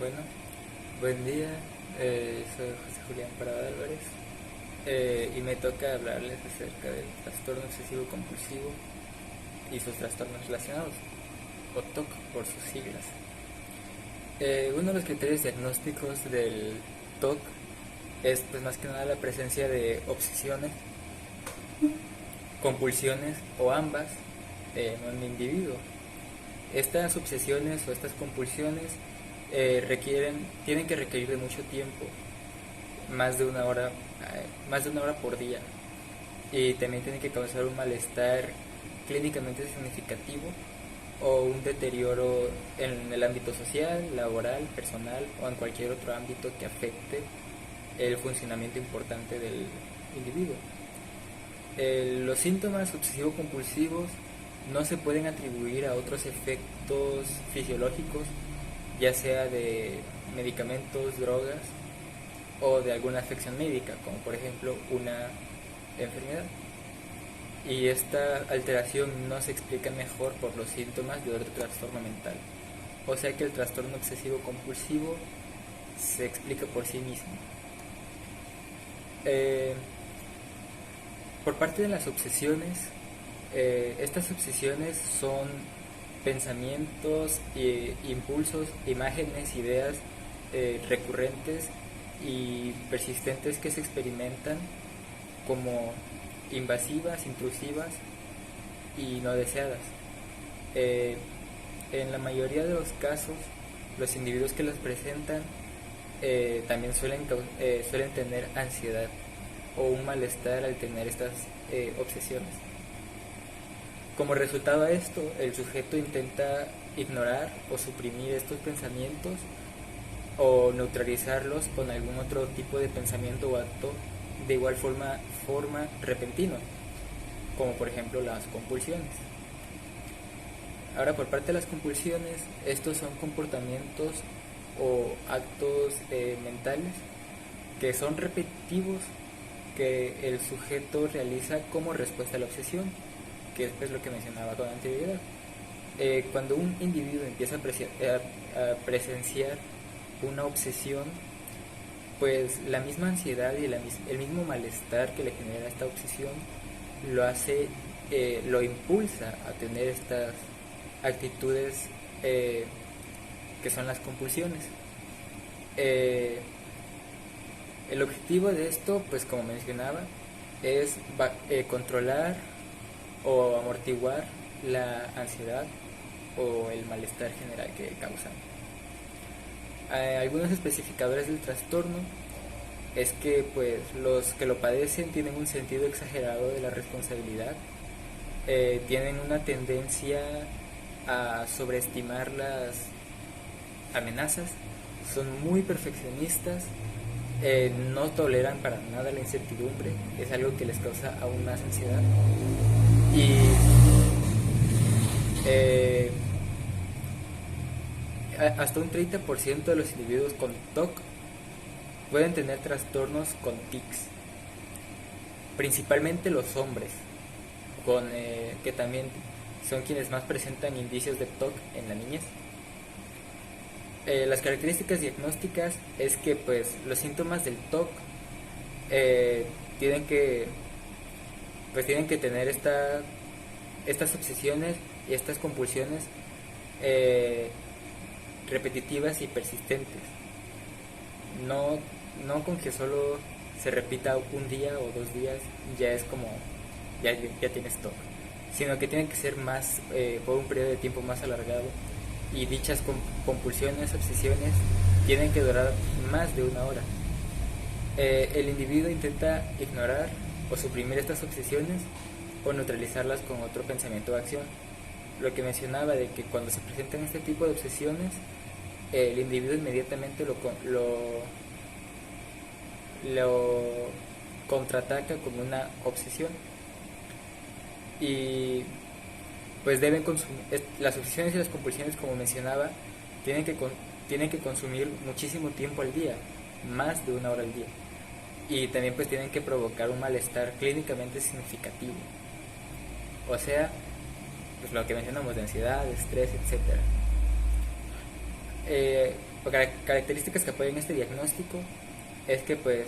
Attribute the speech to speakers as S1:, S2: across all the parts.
S1: Bueno, buen día, soy José Julián Parada Álvarez y me toca hablarles acerca del trastorno obsesivo compulsivo y sus trastornos relacionados, o TOC por sus siglas. Uno de los criterios diagnósticos del TOC es pues más que nada la presencia de obsesiones, compulsiones o ambas en un individuo. Estas obsesiones o estas compulsiones tienen que requerir de mucho tiempo, más de una hora por día, y también tienen que causar un malestar clínicamente significativo o un deterioro en el ámbito social, laboral, personal o en cualquier otro ámbito que afecte el funcionamiento importante del individuo. Los síntomas obsesivo-compulsivos no se pueden atribuir a otros efectos fisiológicos, ya sea de medicamentos, drogas o de alguna afección médica, como por ejemplo una enfermedad. Y esta alteración no se explica mejor por los síntomas de otro trastorno mental. O sea que el trastorno obsesivo-compulsivo se explica por sí mismo. Por parte de las obsesiones, estas obsesiones son pensamientos, impulsos, imágenes, ideas recurrentes y persistentes que se experimentan como invasivas, intrusivas y no deseadas. En la mayoría de los casos, los individuos que las presentan también suelen tener ansiedad o un malestar al tener estas obsesiones. Como resultado de esto, el sujeto intenta ignorar o suprimir estos pensamientos o neutralizarlos con algún otro tipo de pensamiento o acto de igual forma repentino, como por ejemplo las compulsiones. Ahora, por parte de las compulsiones, estos son comportamientos o actos mentales que son repetitivos que el sujeto realiza como respuesta a la obsesión, que es pues lo que mencionaba con anterioridad. Cuando un individuo empieza a presenciar una obsesión, pues la misma ansiedad y el mismo malestar que le genera esta obsesión lo impulsa a tener estas actitudes que son las compulsiones. El objetivo de esto, pues como mencionaba, es controlar o amortiguar la ansiedad o el malestar general que causan. Algunos especificadores del trastorno es que pues los que lo padecen tienen un sentido exagerado de la responsabilidad, tienen una tendencia a sobreestimar las amenazas, son muy perfeccionistas, no toleran para nada la incertidumbre, es algo que les causa aún más ansiedad. Y hasta un 30% de los individuos con TOC pueden tener trastornos con tics, principalmente los hombres, que también son quienes más presentan indicios de TOC en la niñez. Las características diagnósticas es que pues los síntomas del TOC tienen que tener estas obsesiones y estas compulsiones repetitivas y persistentes. No con que solo se repita un día o 2 días ya es como ya tienes TOC, sino que tiene que ser más por un periodo de tiempo más alargado, y dichas compulsiones, obsesiones tienen que durar más de una hora. El individuo intenta ignorar o suprimir estas obsesiones o neutralizarlas con otro pensamiento o acción. Lo que mencionaba de que cuando se presentan este tipo de obsesiones, el individuo inmediatamente lo contraataca como una obsesión, y pues deben consumir las obsesiones y las compulsiones, como mencionaba, tienen que consumir muchísimo tiempo al día, más de una hora al día, y también pues tienen que provocar un malestar clínicamente significativo, o sea, pues lo que mencionamos de ansiedad, estrés, etcétera. características que apoyan este diagnóstico es que pues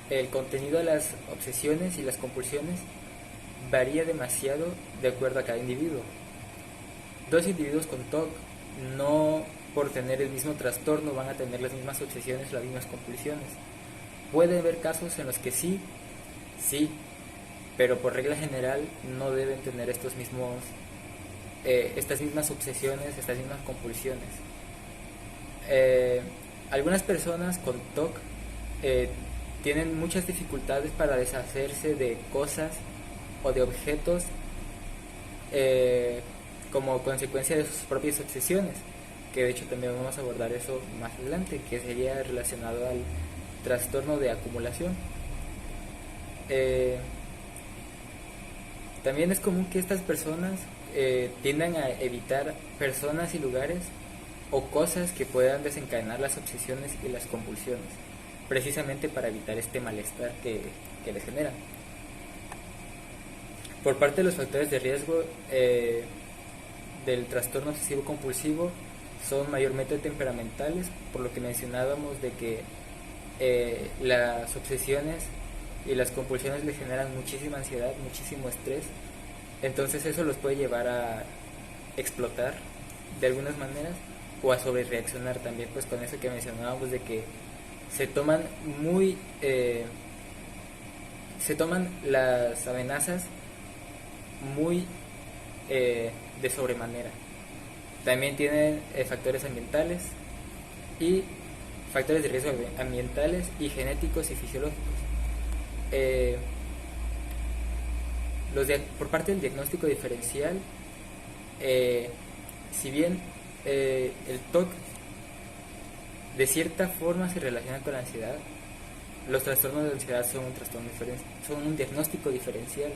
S1: el contenido de las obsesiones y las compulsiones varía demasiado de acuerdo a cada individuo. Dos individuos con TOC no por tener el mismo trastorno van a tener las mismas obsesiones o las mismas compulsiones. Puede haber casos en los que sí, pero por regla general no deben tener estas mismas obsesiones, estas mismas compulsiones. Algunas personas con TOC tienen muchas dificultades para deshacerse de cosas o de objetos como consecuencia de sus propias obsesiones, que de hecho también vamos a abordar eso más adelante, que sería relacionado al trastorno de acumulación. También es común que estas personas tiendan a evitar personas y lugares o cosas que puedan desencadenar las obsesiones y las compulsiones, precisamente para evitar este malestar que les generan. Por parte de los factores de riesgo del trastorno obsesivo compulsivo son mayormente temperamentales, por lo que mencionábamos de que las obsesiones y las compulsiones le generan muchísima ansiedad, muchísimo estrés. Entonces eso los puede llevar a explotar de algunas maneras o a sobrereaccionar también, pues con eso que mencionábamos de que se toman las amenazas muy de sobremanera. También tienen factores ambientales y factores de riesgo ambientales y genéticos y fisiológicos. Por parte del diagnóstico diferencial, si bien el TOC de cierta forma se relaciona con la ansiedad, los trastornos de ansiedad son un diagnóstico diferencial,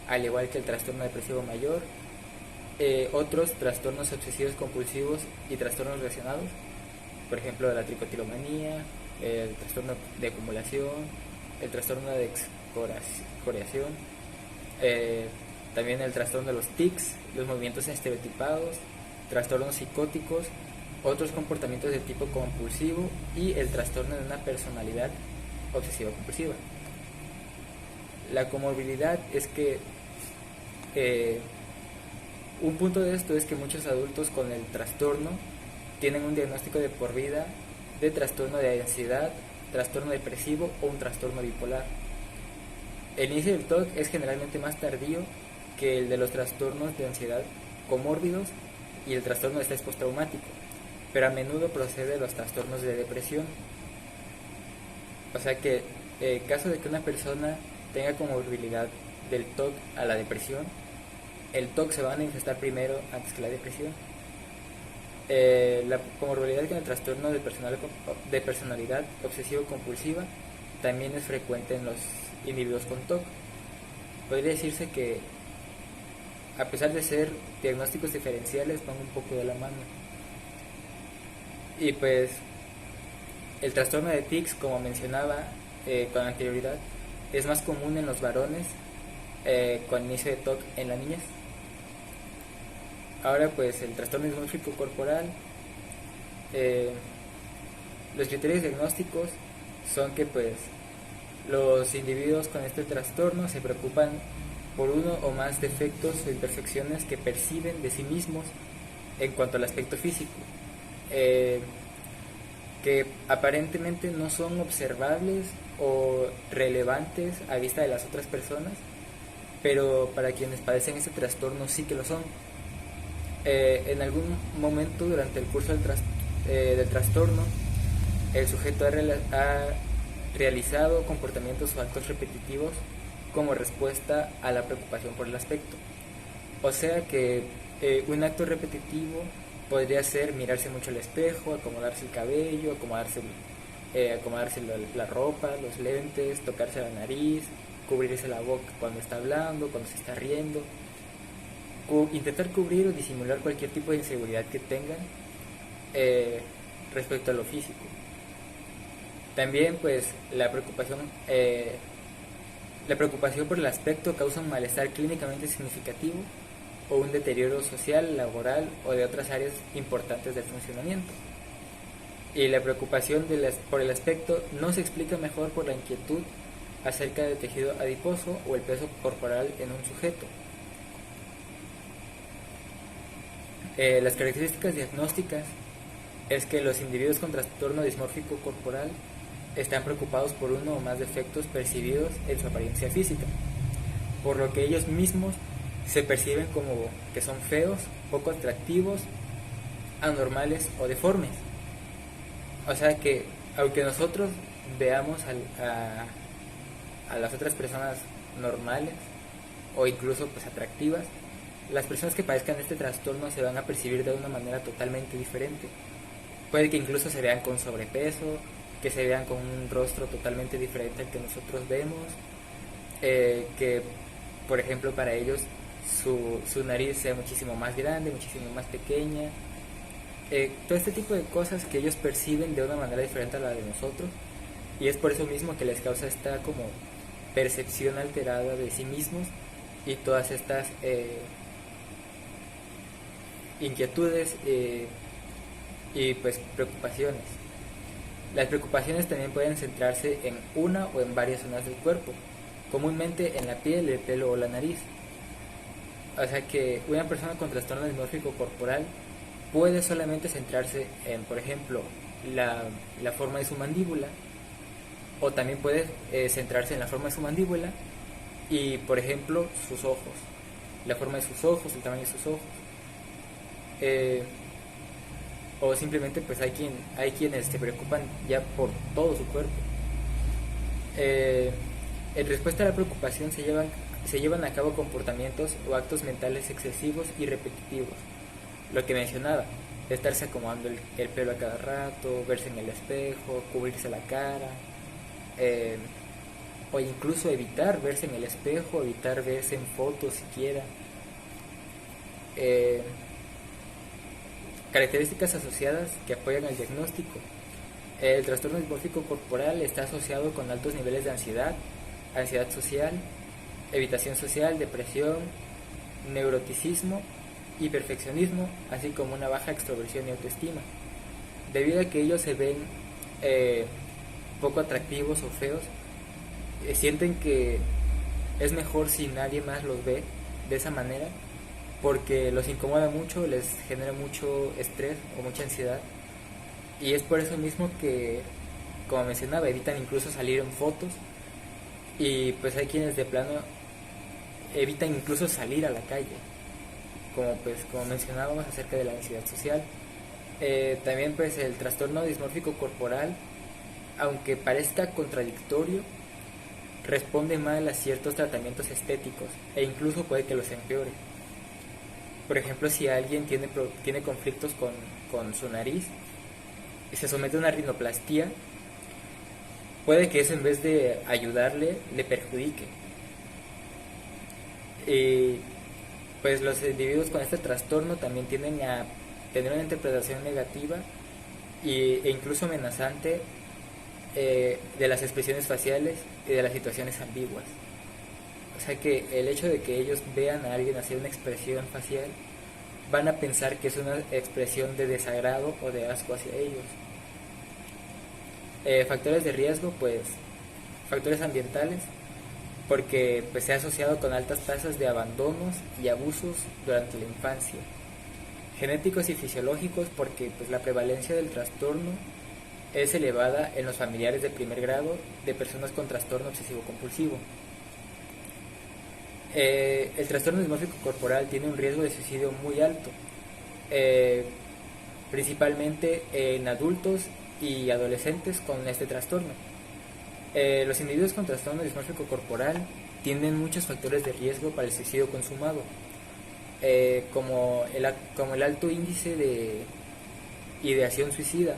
S1: al igual que el trastorno depresivo mayor, otros trastornos obsesivos compulsivos y trastornos relacionados, por ejemplo la tricotilomanía, el trastorno de acumulación, el trastorno de excoriación, también el trastorno de los tics, los movimientos estereotipados, trastornos psicóticos, otros comportamientos de tipo compulsivo y el trastorno de una personalidad obsesiva compulsiva. La comorbilidad es que un punto de esto es que muchos adultos con el trastorno tienen un diagnóstico de por vida de trastorno de ansiedad, trastorno depresivo o un trastorno bipolar. El inicio del TOC es generalmente más tardío que el de los trastornos de ansiedad comórbidos y el trastorno de estrés postraumático, pero a menudo procede de los trastornos de depresión. O sea que en caso de que una persona tenga comorbilidad del TOC a la depresión, el TOC se va a manifestar primero antes que la depresión. La comorbilidad con el trastorno de personalidad obsesivo-compulsiva también es frecuente en los individuos con TOC. Podría decirse que, a pesar de ser diagnósticos diferenciales, van un poco de la mano. Y pues, el trastorno de tics, como mencionaba con anterioridad, es más común en los varones con inicio de TOC en la niñez. Ahora pues el trastorno dismórfico corporal, los criterios diagnósticos son que pues los individuos con este trastorno se preocupan por uno o más defectos o imperfecciones que perciben de sí mismos en cuanto al aspecto físico, que aparentemente no son observables o relevantes a vista de las otras personas, pero para quienes padecen este trastorno sí que lo son. En algún momento durante el curso del trastorno, el sujeto ha realizado comportamientos o actos repetitivos como respuesta a la preocupación por el aspecto. O sea que un acto repetitivo podría ser mirarse mucho al espejo, acomodarse el cabello, acomodarse la ropa, los lentes, tocarse la nariz, cubrirse la boca cuando está hablando, cuando se está riendo, intentar cubrir o disimular cualquier tipo de inseguridad que tengan respecto a lo físico. También pues la preocupación por el aspecto causa un malestar clínicamente significativo o un deterioro social, laboral o de otras áreas importantes del funcionamiento. Y la preocupación por el aspecto no se explica mejor por la inquietud acerca del tejido adiposo o el peso corporal en un sujeto. Las características diagnósticas es que los individuos con trastorno dismórfico corporal están preocupados por uno o más defectos percibidos en su apariencia física, por lo que ellos mismos se perciben como que son feos, poco atractivos, anormales o deformes. O sea que aunque nosotros veamos a las otras personas normales o incluso pues atractivas, las personas que padezcan este trastorno se van a percibir de una manera totalmente diferente. Puede que incluso se vean con sobrepeso, que se vean con un rostro totalmente diferente al que nosotros vemos, que por ejemplo para ellos su nariz sea muchísimo más grande, muchísimo más pequeña, todo este tipo de cosas que ellos perciben de una manera diferente a la de nosotros, y es por eso mismo que les causa esta como percepción alterada de sí mismos y todas estas inquietudes y pues preocupaciones. Las preocupaciones también pueden centrarse en una o en varias zonas del cuerpo, comúnmente en la piel, el pelo o la nariz. O sea que una persona con trastorno dismórfico corporal puede solamente centrarse en, por ejemplo, la forma de su mandíbula, o también puede centrarse en la forma de su mandíbula y, por ejemplo, sus ojos, la forma de sus ojos, el tamaño de sus ojos. O simplemente pues hay quienes se preocupan ya por todo su cuerpo. En respuesta a la preocupación se llevan a cabo comportamientos o actos mentales excesivos y repetitivos. Lo que mencionaba, estarse acomodando el pelo a cada rato, verse en el espejo, cubrirse la cara, o incluso evitar verse en el espejo, evitar verse en fotos siquiera. Características asociadas que apoyan el diagnóstico. El trastorno dismórfico corporal está asociado con altos niveles de ansiedad, ansiedad social, evitación social, depresión, neuroticismo y perfeccionismo, así como una baja extroversión y autoestima. Debido a que ellos se ven poco atractivos o feos, sienten que es mejor si nadie más los ve de esa manera, porque los incomoda mucho, les genera mucho estrés o mucha ansiedad, y es por eso mismo que, como mencionaba, evitan incluso salir en fotos, y pues hay quienes de plano evitan incluso salir a la calle, como mencionábamos acerca de la ansiedad social. También pues el trastorno dismórfico corporal, aunque parezca contradictorio, responde mal a ciertos tratamientos estéticos e incluso puede que los empeore. Por ejemplo, si alguien tiene conflictos con su nariz y se somete a una rinoplastía, puede que eso, en vez de ayudarle, le perjudique. Y pues los individuos con este trastorno también tienden a tener una interpretación negativa e incluso amenazante de las expresiones faciales y de las situaciones ambiguas. O sea que el hecho de que ellos vean a alguien hacer una expresión facial, van a pensar que es una expresión de desagrado o de asco hacia ellos. Factores de riesgo, pues factores ambientales, porque pues se ha asociado con altas tasas de abandonos y abusos durante la infancia. Genéticos y fisiológicos, porque pues la prevalencia del trastorno es elevada en los familiares de primer grado de personas con trastorno obsesivo compulsivo. El trastorno dismórfico corporal tiene un riesgo de suicidio muy alto, principalmente en adultos y adolescentes con este trastorno. Los individuos con trastorno dismórfico corporal tienen muchos factores de riesgo para el suicidio consumado, como el alto índice de ideación suicida,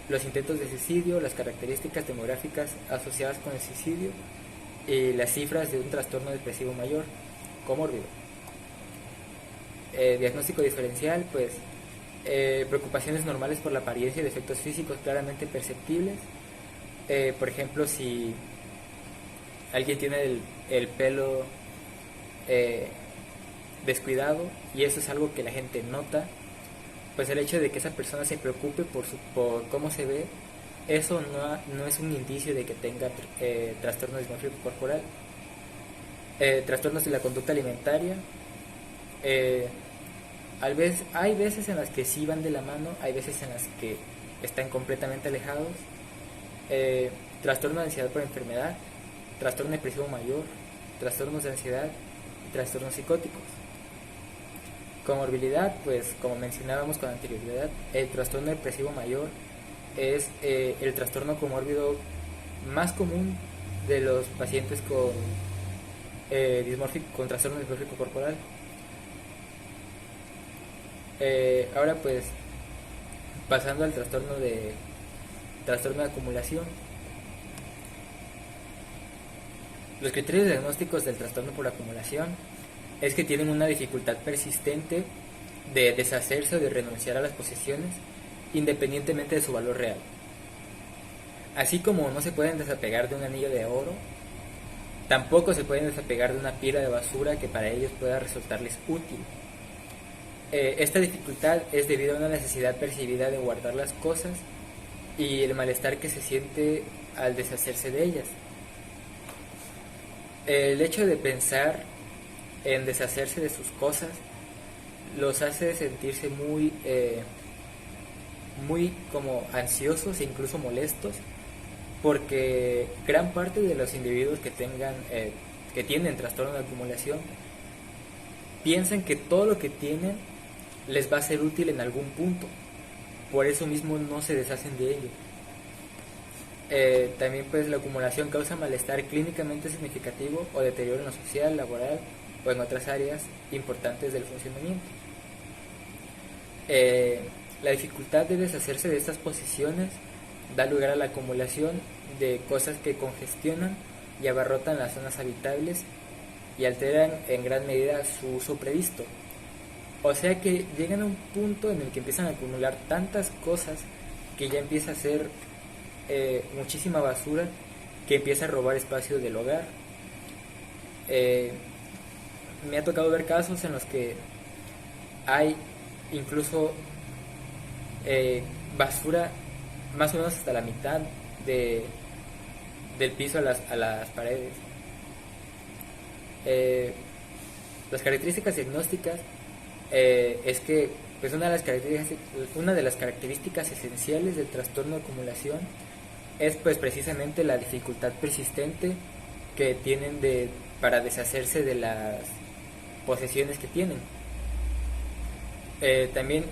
S1: los intentos de suicidio, las características demográficas asociadas con el suicidio y las cifras de un trastorno depresivo mayor, comórbido. Diagnóstico diferencial, pues preocupaciones normales por la apariencia y defectos físicos claramente perceptibles. Por ejemplo, si alguien tiene el pelo descuidado y eso es algo que la gente nota, pues el hecho de que esa persona se preocupe por cómo se ve, eso no es un indicio de que tenga trastorno dismórfico corporal. Trastornos de la conducta alimentaria, eh, hay veces en las que sí van de la mano, hay veces en las que están completamente alejados. Trastorno de ansiedad por enfermedad, trastorno depresivo mayor, trastornos de ansiedad y trastornos psicóticos. Comorbilidad, pues como mencionábamos con anterioridad, el trastorno depresivo mayor es el trastorno comórbido más común de los pacientes con trastorno dismórfico corporal. Ahora pues pasando al trastorno de acumulación. Los criterios diagnósticos del trastorno por acumulación es que tienen una dificultad persistente de deshacerse o de renunciar a las posesiones independientemente de su valor real. Así como no se pueden desapegar de un anillo de oro, tampoco se pueden desapegar de una pila de basura que para ellos pueda resultarles útil. Esta dificultad es debido a una necesidad percibida de guardar las cosas y el malestar que se siente al deshacerse de ellas. El hecho de pensar en deshacerse de sus cosas los hace sentirse muy como ansiosos e incluso molestos, porque gran parte de los individuos que tienen trastorno de acumulación piensan que todo lo que tienen les va a ser útil en algún punto, por eso mismo no se deshacen de ello. También pues la acumulación causa malestar clínicamente significativo o deterioro en lo social, laboral o en otras áreas importantes del funcionamiento. La dificultad de deshacerse de estas posesiones da lugar a la acumulación de cosas que congestionan y abarrotan las zonas habitables y alteran en gran medida su uso previsto. O sea que llegan a un punto en el que empiezan a acumular tantas cosas que ya empieza a ser muchísima basura que empieza a robar espacio del hogar. Me ha tocado ver casos en los que hay incluso basura más o menos hasta la mitad del piso a las paredes. Las características diagnósticas es que pues una de las características esenciales del trastorno de acumulación es pues precisamente la dificultad persistente que tienen para deshacerse de las posesiones que tienen. También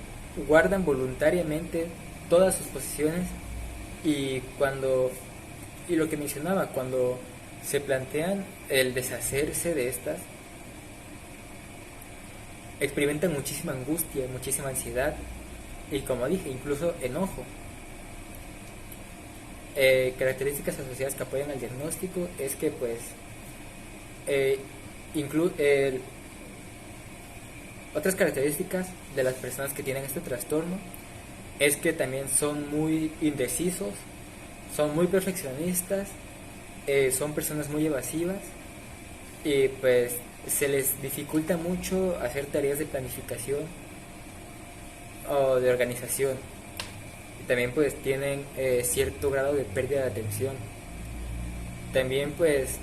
S1: guardan voluntariamente todas sus posesiones y lo que mencionaba, cuando se plantean el deshacerse de estas, experimentan muchísima angustia, muchísima ansiedad y, como dije, incluso enojo. Características asociadas que apoyan al diagnóstico es que pues otras características de las personas que tienen este trastorno es que también son muy indecisos, son muy perfeccionistas, son personas muy evasivas y pues se les dificulta mucho hacer tareas de planificación o de organización. Y también pues tienen cierto grado de pérdida de atención. También pues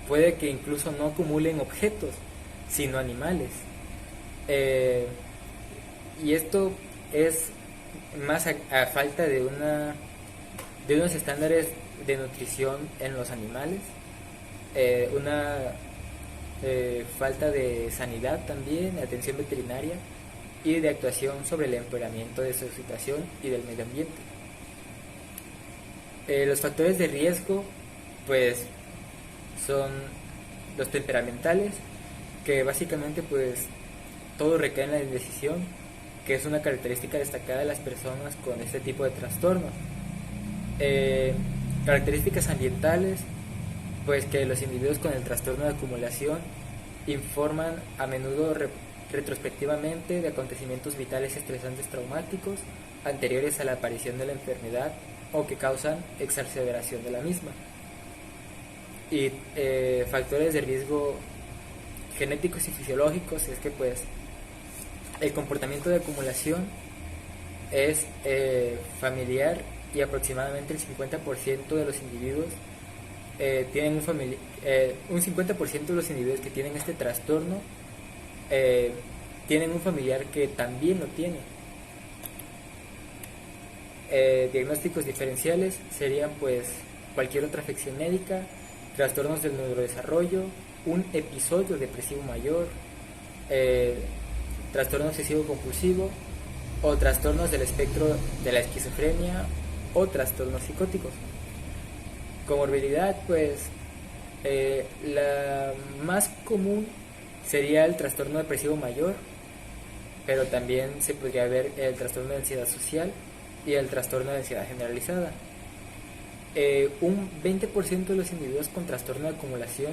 S1: puede que incluso no acumulen objetos, sino animales. Y esto es más a falta de unos estándares de nutrición en los animales, una falta de sanidad también, de atención veterinaria y de actuación sobre el empeoramiento de su situación y del medio ambiente. Los factores de riesgo pues son los temperamentales, que básicamente pues todo recae en la indecisión, que es una característica destacada de las personas con este tipo de trastornos. Características ambientales, pues que los individuos con el trastorno de acumulación informan a menudo retrospectivamente de acontecimientos vitales estresantes traumáticos anteriores a la aparición de la enfermedad o que causan exacerbación de la misma. Y factores de riesgo genéticos y fisiológicos es que pues El comportamiento de acumulación es familiar y aproximadamente el 50% de los individuos tienen un 50% de los individuos que tienen este trastorno tienen un familiar que también lo tiene. Diagnósticos diferenciales serían pues cualquier otra afección médica, trastornos del neurodesarrollo, un episodio depresivo mayor, trastorno obsesivo compulsivo o trastornos del espectro de la esquizofrenia o trastornos psicóticos. Comorbilidad, pues la más común sería el trastorno depresivo mayor, pero también se podría ver el trastorno de ansiedad social y el trastorno de ansiedad generalizada. Un 20% de los individuos con trastorno de acumulación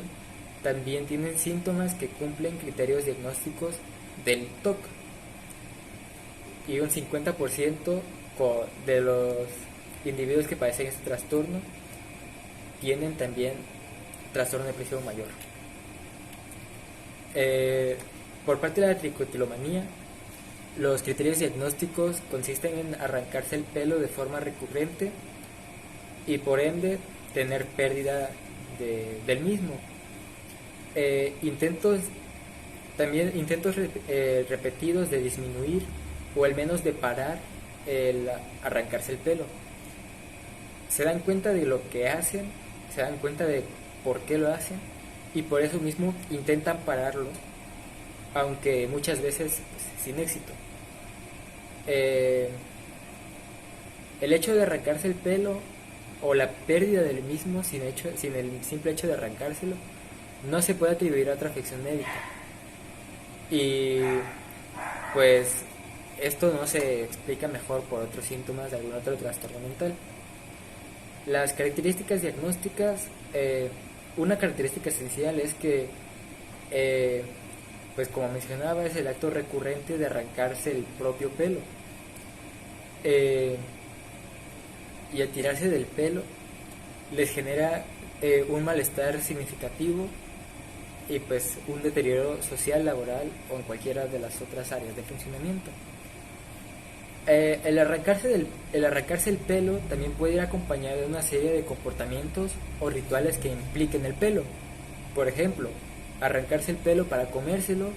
S1: también tienen síntomas que cumplen criterios diagnósticos del TOC, y un 50% de los individuos que padecen este trastorno tienen también trastorno depresivo mayor. Por parte de la tricotilomanía, los criterios diagnósticos consisten en arrancarse el pelo de forma recurrente y por ende tener pérdida del mismo. Intentos repetidos de disminuir o al menos de parar el arrancarse el pelo. Se dan cuenta de lo que hacen, se dan cuenta de por qué lo hacen y por eso mismo intentan pararlo, aunque muchas veces pues, sin éxito. El hecho de arrancarse el pelo o la pérdida del mismo sin el simple hecho de arrancárselo no se puede atribuir a otra afección médica, y pues esto no se explica mejor por otros síntomas de algún otro trastorno mental. Las características diagnósticas, una característica esencial es que pues como mencionaba, es el acto recurrente de arrancarse el propio pelo, y al tirarse del pelo les genera un malestar significativo y pues un deterioro social, laboral o en cualquiera de las otras áreas de funcionamiento. El arrancarse el pelo también puede ir acompañado de una serie de comportamientos o rituales que impliquen el pelo. Por ejemplo, arrancarse el pelo para comérselo,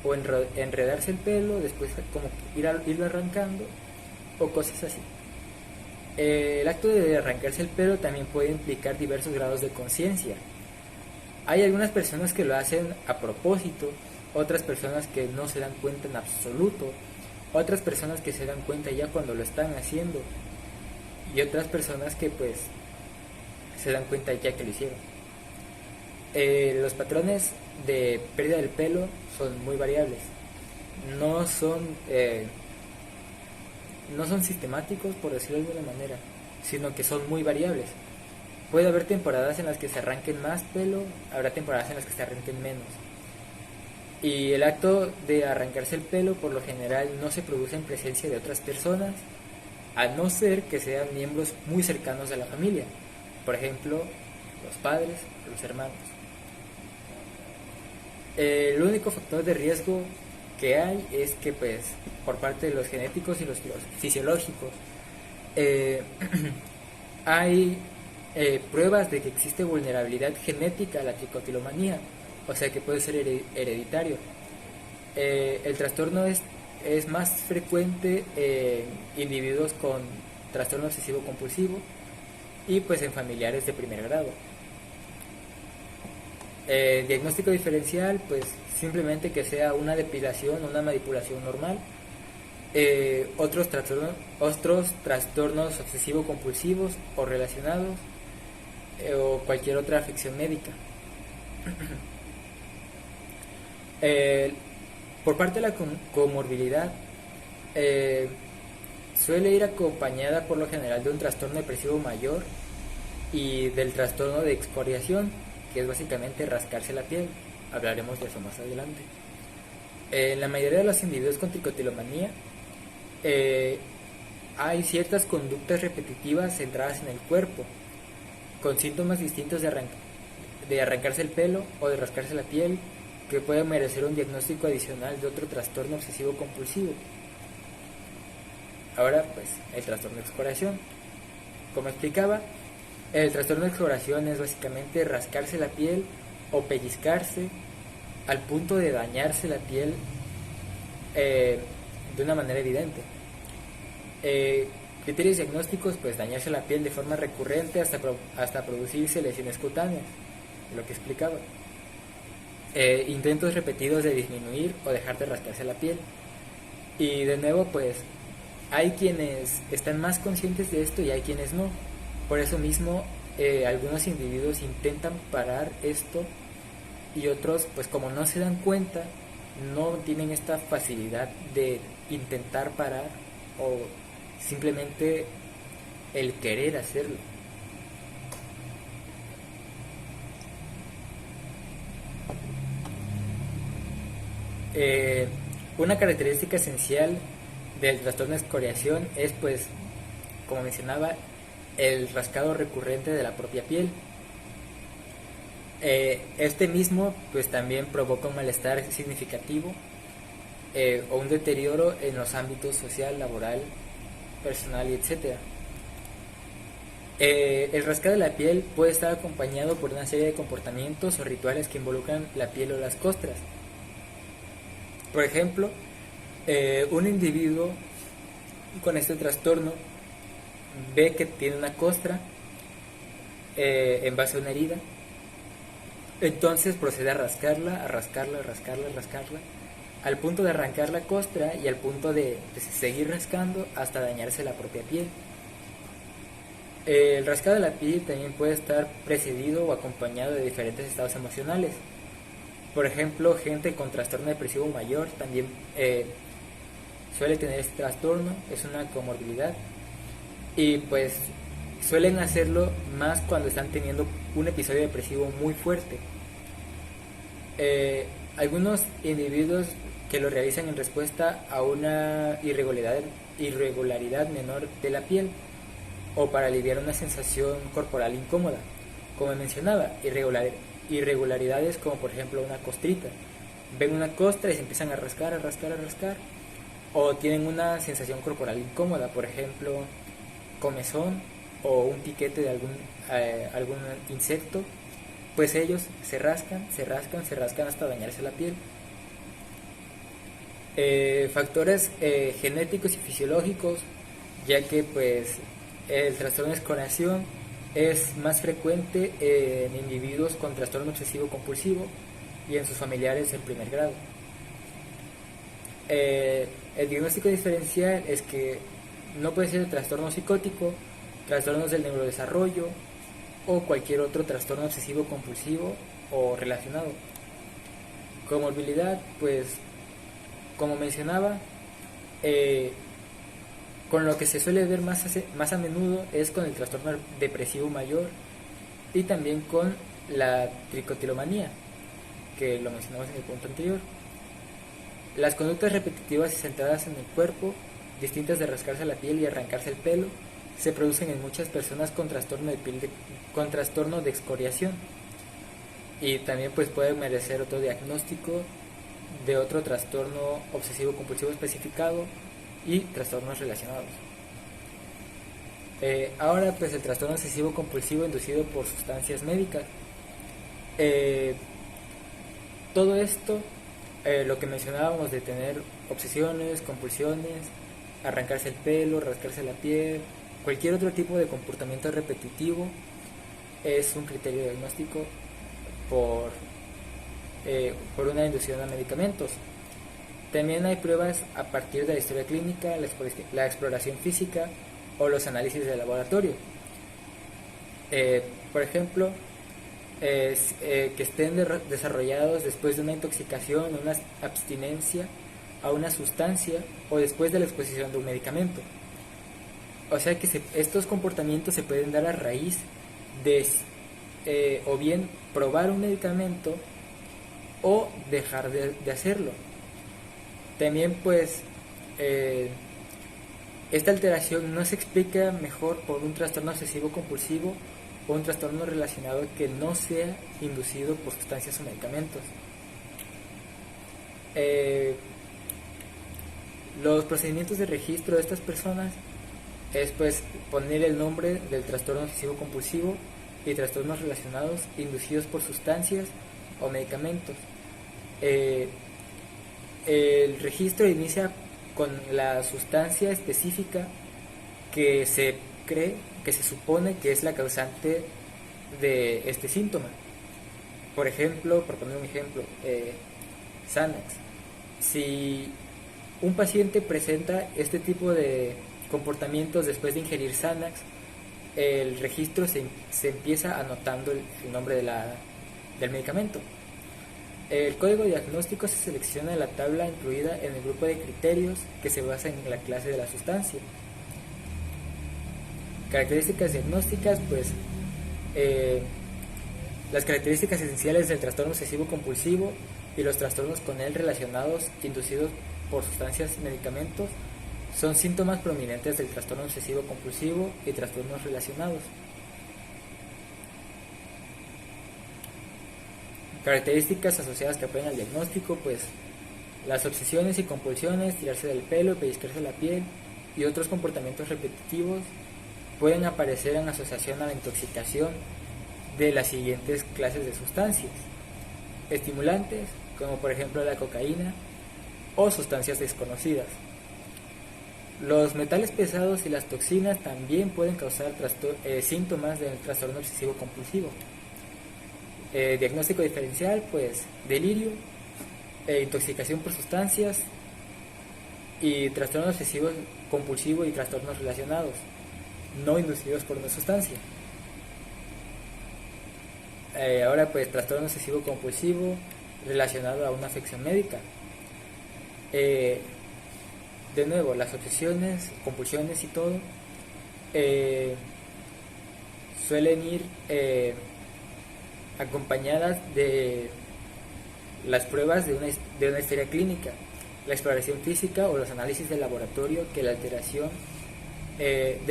S1: o enredarse el pelo, después como irlo arrancando, o cosas así. El acto de arrancarse el pelo también puede implicar diversos grados de conciencia. Hay algunas personas que lo hacen a propósito, otras personas que no se dan cuenta en absoluto, otras personas que se dan cuenta ya cuando lo están haciendo, y otras personas que pues se dan cuenta ya que lo hicieron. Los patrones de pérdida del pelo son muy variables, no son sistemáticos, por decirlo de alguna manera, sino que son muy variables. Puede haber temporadas en las que se arranquen más pelo, habrá temporadas en las que se arranquen menos. Y el acto de arrancarse el pelo por lo general no se produce en presencia de otras personas, a no ser que sean miembros muy cercanos de la familia, por ejemplo, los padres o los hermanos. El único factor de riesgo que hay es que pues por parte de los genéticos y los fisiológicos hay pruebas de que existe vulnerabilidad genética a la tricotilomanía, o sea que puede ser hereditario. El trastorno es más frecuente en individuos con trastorno obsesivo compulsivo y pues en familiares de primer grado. Diagnóstico diferencial, pues simplemente que sea una depilación o una manipulación normal. Otros trastornos obsesivo compulsivos o relacionados, o cualquier otra afección médica. Por parte de la comorbilidad, suele ir acompañada por lo general de un trastorno depresivo mayor y del trastorno de excoriación, que es básicamente rascarse la piel. Hablaremos de eso más adelante. En la mayoría de los individuos con tricotilomanía hay ciertas conductas repetitivas centradas en el cuerpo, con síntomas distintos de arrancarse el pelo o de rascarse la piel, que puede merecer un diagnóstico adicional de otro trastorno obsesivo compulsivo. Ahora, pues, el trastorno de exploración. Como explicaba, el trastorno de exploración es básicamente rascarse la piel o pellizcarse al punto de dañarse la piel de una manera evidente. Criterios diagnósticos, pues dañarse la piel de forma recurrente hasta producirse lesiones cutáneas, lo que explicaba. Intentos repetidos de disminuir o dejar de rascarse la piel. Y de nuevo, pues hay quienes están más conscientes de esto y hay quienes no. Por eso mismo, algunos individuos intentan parar esto y otros, pues como no se dan cuenta, no tienen esta facilidad de intentar parar o simplemente el querer hacerlo. Una característica esencial del trastorno de escoriación es, pues, como mencionaba, el rascado recurrente de la propia piel. Este mismo, pues, también provoca un malestar significativo o un deterioro en los ámbitos social, laboral, personal y etcétera. El rascado de la piel puede estar acompañado por una serie de comportamientos o rituales que involucran la piel o las costras. Por ejemplo, un individuo con este trastorno ve que tiene una costra en base a una herida, entonces procede a rascarla, al punto de arrancar la costra y al punto de seguir rascando hasta dañarse la propia piel. El rascado de la piel también puede estar precedido o acompañado de diferentes estados emocionales. Por ejemplo, gente con trastorno depresivo mayor también suele tener este trastorno, es una comorbilidad, y pues suelen hacerlo más cuando están teniendo un episodio depresivo muy fuerte. Algunos individuos que lo realizan en respuesta a una irregularidad menor de la piel o para aliviar una sensación corporal incómoda, como mencionaba, irregularidades como por ejemplo una costrita. Ven una costra y se empiezan a rascar, o tienen una sensación corporal incómoda, por ejemplo comezón o un piquete de algún insecto, pues ellos se rascan hasta dañarse la piel. Factores genéticos y fisiológicos, ya que pues el trastorno de escoriación es más frecuente en individuos con trastorno obsesivo compulsivo y en sus familiares en primer grado. El diagnóstico diferencial es que no puede ser trastorno psicótico, trastornos del neurodesarrollo o cualquier otro trastorno obsesivo compulsivo o relacionado. Comorbilidad, pues como mencionaba, con lo que se suele ver más a menudo es con el trastorno depresivo mayor y también con la tricotilomanía, que lo mencionamos en el punto anterior. Las conductas repetitivas y centradas en el cuerpo, distintas de rascarse la piel y arrancarse el pelo, se producen en muchas personas con trastorno de escoriación, y también pues puede merecer otro diagnóstico de otro trastorno obsesivo compulsivo especificado y trastornos relacionados. Ahora pues el trastorno obsesivo compulsivo inducido por sustancias médicas. Todo esto, lo que mencionábamos de tener obsesiones, compulsiones, arrancarse el pelo, rascarse la piel, cualquier otro tipo de comportamiento repetitivo, es un criterio diagnóstico por una inducción a medicamentos. También hay pruebas a partir de la historia clínica, la exploración física o los análisis de laboratorio. Por ejemplo, que estén desarrollados después de una intoxicación o una abstinencia a una sustancia o después de la exposición de un medicamento. O sea que estos comportamientos se pueden dar a raíz de o bien probar un medicamento o dejar de hacerlo. También pues esta alteración no se explica mejor por un trastorno obsesivo compulsivo o un trastorno relacionado que no sea inducido por sustancias o medicamentos. Eh, los procedimientos de registro de estas personas es pues poner el nombre del trastorno obsesivo compulsivo y trastornos relacionados inducidos por sustancias o medicamentos. El registro inicia con la sustancia específica que se cree, que se supone que es la causante de este síntoma. Por ejemplo, por poner un ejemplo, Xanax. Si un paciente presenta este tipo de comportamientos después de ingerir Xanax, el registro se empieza anotando el nombre del medicamento. El código diagnóstico se selecciona en la tabla incluida en el grupo de criterios que se basa en la clase de la sustancia. Características diagnósticas, pues las características esenciales del trastorno obsesivo compulsivo y los trastornos con él relacionados inducidos por sustancias y medicamentos son síntomas prominentes del trastorno obsesivo compulsivo y trastornos relacionados. Características asociadas que apoyan al diagnóstico, pues las obsesiones y compulsiones, tirarse del pelo, pellizcarse la piel y otros comportamientos repetitivos pueden aparecer en asociación a la intoxicación de las siguientes clases de sustancias: estimulantes, como por ejemplo la cocaína, o sustancias desconocidas. Los metales pesados y las toxinas también pueden causar síntomas del trastorno obsesivo compulsivo. Diagnóstico diferencial, pues delirio, intoxicación por sustancias y trastorno obsesivo compulsivo y trastornos relacionados, no inducidos por una sustancia. Ahora pues trastorno obsesivo compulsivo relacionado a una afección médica. De nuevo, las obsesiones, compulsiones y todo suelen ir acompañadas de las pruebas de una historia clínica, la exploración física o los análisis de laboratorio de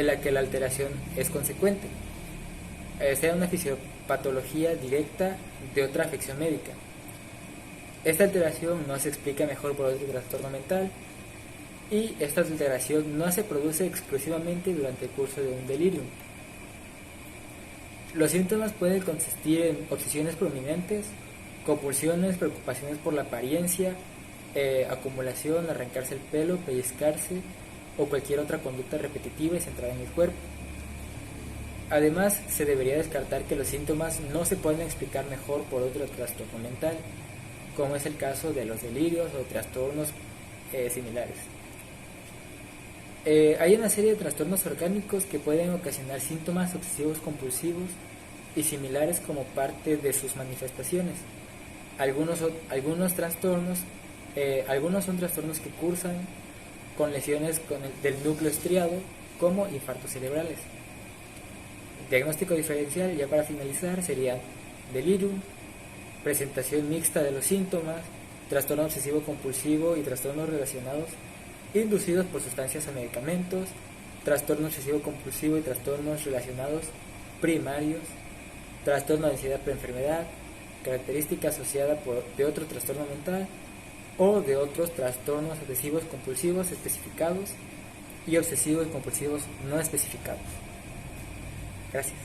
S1: la que la alteración es consecuente, sea una fisiopatología directa de otra afección médica. Esta alteración no se explica mejor por otro trastorno mental, y esta alteración no se produce exclusivamente durante el curso de un delirium. Los síntomas pueden consistir en obsesiones prominentes, compulsiones, preocupaciones por la apariencia, acumulación, arrancarse el pelo, pellizcarse o cualquier otra conducta repetitiva y centrada en el cuerpo. Además, se debería descartar que los síntomas no se pueden explicar mejor por otro trastorno mental, como es el caso de los delirios o trastornos similares. Hay una serie de trastornos orgánicos que pueden ocasionar síntomas obsesivos compulsivos y similares como parte de sus manifestaciones. Algunos son trastornos que cursan con lesiones del núcleo estriado, como infartos cerebrales. Diagnóstico diferencial, ya para finalizar, sería delirium, presentación mixta de los síntomas, trastorno obsesivo compulsivo y trastornos relacionados inducidos por sustancias o medicamentos, trastorno obsesivo compulsivo y trastornos relacionados primarios, trastorno de ansiedad preenfermedad, característica asociada de otro trastorno mental o de otros trastornos obsesivos compulsivos especificados y obsesivos compulsivos no especificados. Gracias.